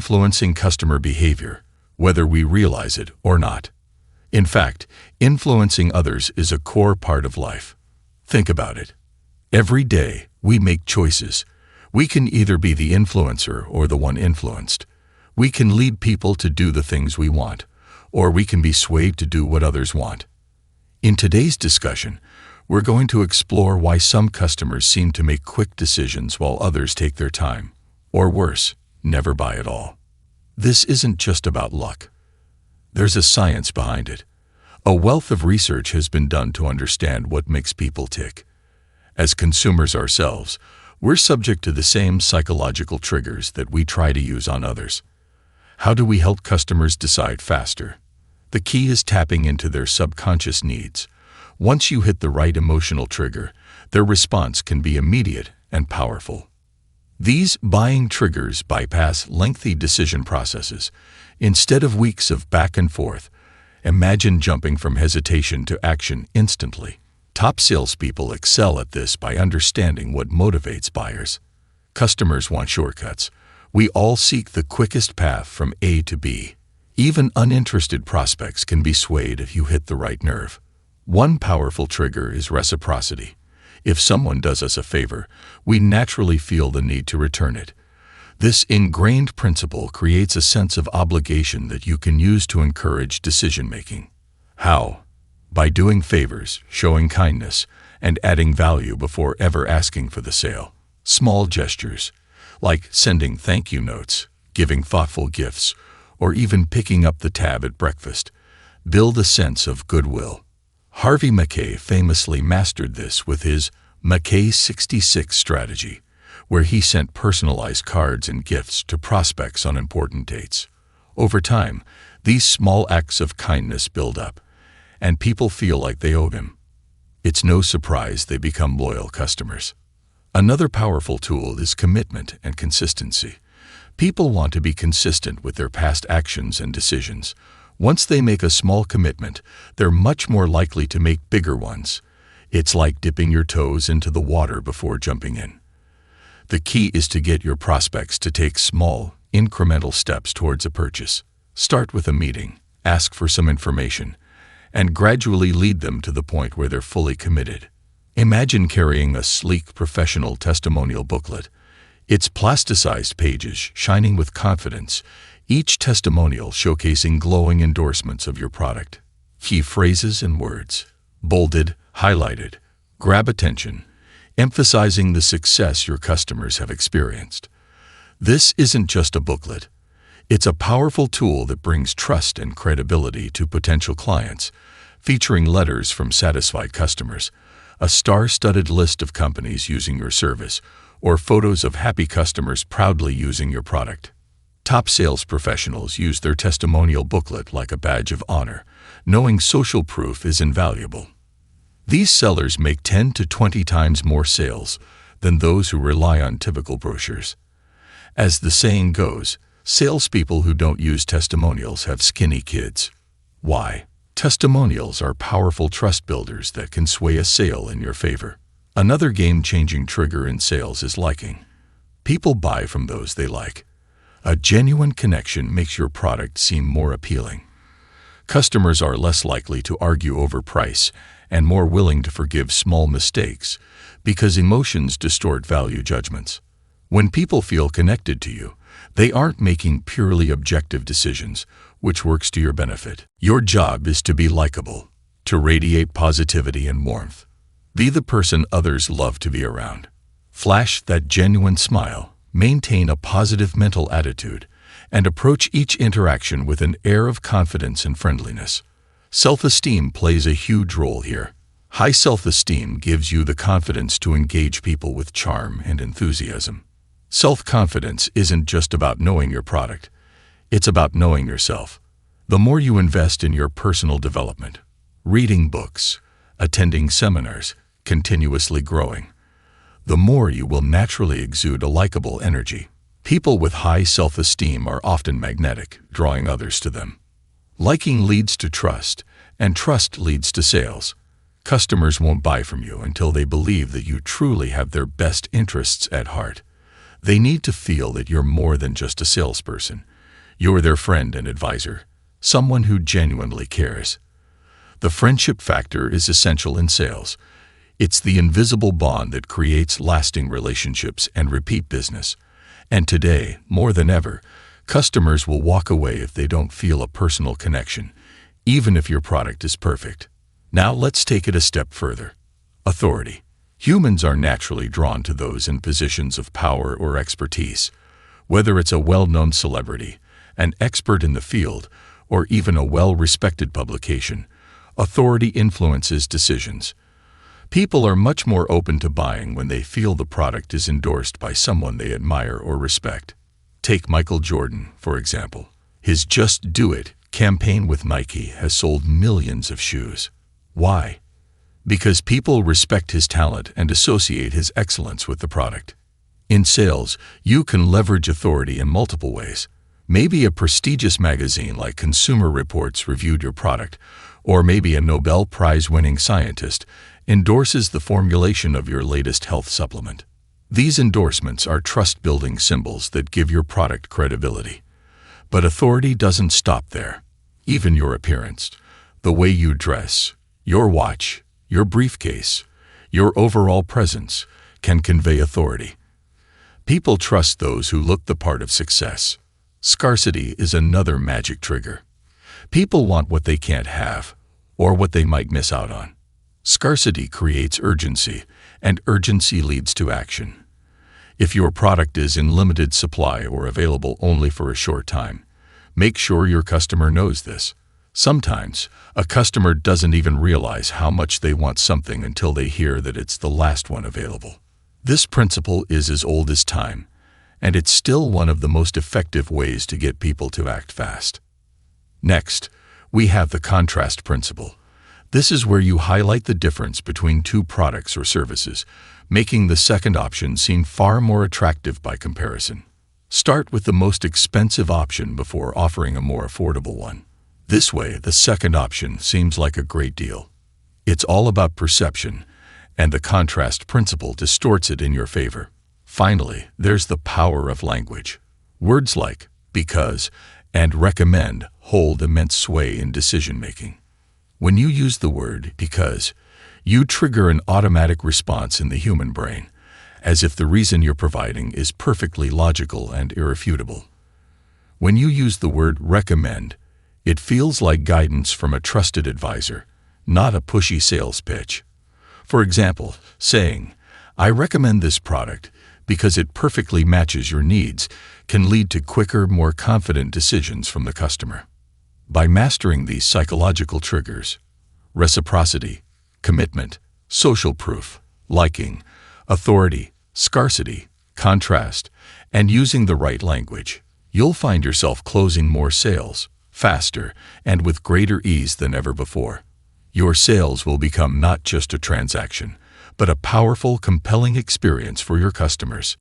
influencing customer behavior, whether we realize it or not. In fact, influencing others is a core part of life. Think about it. Every day, we make choices. We can either be the influencer or the one influenced. We can lead people to do the things we want, or we can be swayed to do what others want. In today's discussion, we're going to explore why some customers seem to make quick decisions while others take their time, or worse, never buy at all. This isn't just about luck. There's a science behind it. A wealth of research has been done to understand what makes people tick. As consumers ourselves, we're subject to the same psychological triggers that we try to use on others. How do we help customers decide faster? The key is tapping into their subconscious needs. Once you hit the right emotional trigger, their response can be immediate and powerful. These buying triggers bypass lengthy decision processes. Instead of weeks of back and forth, imagine jumping from hesitation to action instantly. Top salespeople excel at this by understanding what motivates buyers. Customers want shortcuts. We all seek the quickest path from A to B. Even uninterested prospects can be swayed if you hit the right nerve. One powerful trigger is reciprocity. If someone does us a favor, we naturally feel the need to return it. This ingrained principle creates a sense of obligation that you can use to encourage decision-making. How? By doing favors, showing kindness, and adding value before ever asking for the sale. Small gestures, like sending thank you notes, giving thoughtful gifts, or even picking up the tab at breakfast, build a sense of goodwill. Harvey Mackay famously mastered this with his Mackay 66 strategy, where he sent personalized cards and gifts to prospects on important dates. Over time, these small acts of kindness build up, and people feel like they owe him. It's no surprise they become loyal customers. Another powerful tool is commitment and consistency. People want to be consistent with their past actions and decisions. Once they make a small commitment, they're much more likely to make bigger ones. It's like dipping your toes into the water before jumping in. The key is to get your prospects to take small, incremental steps towards a purchase. Start with a meeting, ask for some information, and gradually lead them to the point where they're fully committed. Imagine carrying a sleek professional testimonial booklet. Its plasticized pages shining with confidence, each testimonial showcasing glowing endorsements of your product. Key phrases and words, bolded, highlighted, grab attention, emphasizing the success your customers have experienced. This isn't just a booklet. It's a powerful tool that brings trust and credibility to potential clients, featuring letters from satisfied customers, a star-studded list of companies using your service, or photos of happy customers proudly using your product. Top sales professionals use their testimonial booklet like a badge of honor, knowing social proof is invaluable. These sellers make 10 to 20 times more sales than those who rely on typical brochures. As the saying goes, salespeople who don't use testimonials have skinny kids. Why? Testimonials are powerful trust builders that can sway a sale in your favor. Another game-changing trigger in sales is liking. People buy from those they like. A genuine connection makes your product seem more appealing. Customers are less likely to argue over price and more willing to forgive small mistakes because emotions distort value judgments. When people feel connected to you, they aren't making purely objective decisions, which works to your benefit. Your job is to be likable, to radiate positivity and warmth. Be the person others love to be around. Flash that genuine smile, maintain a positive mental attitude, and approach each interaction with an air of confidence and friendliness. Self-esteem plays a huge role here. High self-esteem gives you the confidence to engage people with charm and enthusiasm. Self-confidence isn't just about knowing your product. It's about knowing yourself. The more you invest in your personal development, reading books, attending seminars, continuously growing, the more you will naturally exude a likable energy. People with high self-esteem are often magnetic, drawing others to them. Liking leads to trust, and trust leads to sales. Customers won't buy from you until they believe that you truly have their best interests at heart. They need to feel that you're more than just a salesperson. You're their friend and advisor, someone who genuinely cares. The friendship factor is essential in sales. It's the invisible bond that creates lasting relationships and repeat business. And today, more than ever, customers will walk away if they don't feel a personal connection, even if your product is perfect. Now let's take it a step further. Authority. Humans are naturally drawn to those in positions of power or expertise. Whether it's a well-known celebrity, an expert in the field, or even a well-respected publication, authority influences decisions. People are much more open to buying when they feel the product is endorsed by someone they admire or respect. Take Michael Jordan, for example. His Just Do It campaign with Nike has sold millions of shoes. Why? Because people respect his talent and associate his excellence with the product. In sales, you can leverage authority in multiple ways. Maybe a prestigious magazine like Consumer Reports reviewed your product, or maybe a Nobel Prize-winning scientist endorses the formulation of your latest health supplement. These endorsements are trust-building symbols that give your product credibility. But authority doesn't stop there. Even your appearance, the way you dress, your watch, your briefcase, your overall presence can convey authority. People trust those who look the part of success. Scarcity is another magic trigger. People want what they can't have, or what they might miss out on. Scarcity creates urgency, and urgency leads to action. If your product is in limited supply or available only for a short time, make sure your customer knows this. Sometimes, a customer doesn't even realize how much they want something until they hear that it's the last one available. This principle is as old as time, and it's still one of the most effective ways to get people to act fast. Next, we have the contrast principle. This is where you highlight the difference between two products or services, making the second option seem far more attractive by comparison. Start with the most expensive option before offering a more affordable one. This way, the second option seems like a great deal. It's all about perception, and the contrast principle distorts it in your favor. Finally, there's the power of language. Words like because and recommend hold immense sway in decision-making. When you use the word because, you trigger an automatic response in the human brain, as if the reason you're providing is perfectly logical and irrefutable. When you use the word recommend, it feels like guidance from a trusted advisor, not a pushy sales pitch. For example, saying, "I recommend this product because it perfectly matches your needs," can lead to quicker, more confident decisions from the customer. By mastering these psychological triggers, reciprocity, commitment, social proof, liking, authority, scarcity, contrast, and using the right language, you'll find yourself closing more sales, faster, and with greater ease than ever before. Your sales will become not just a transaction, but a powerful, compelling experience for your customers.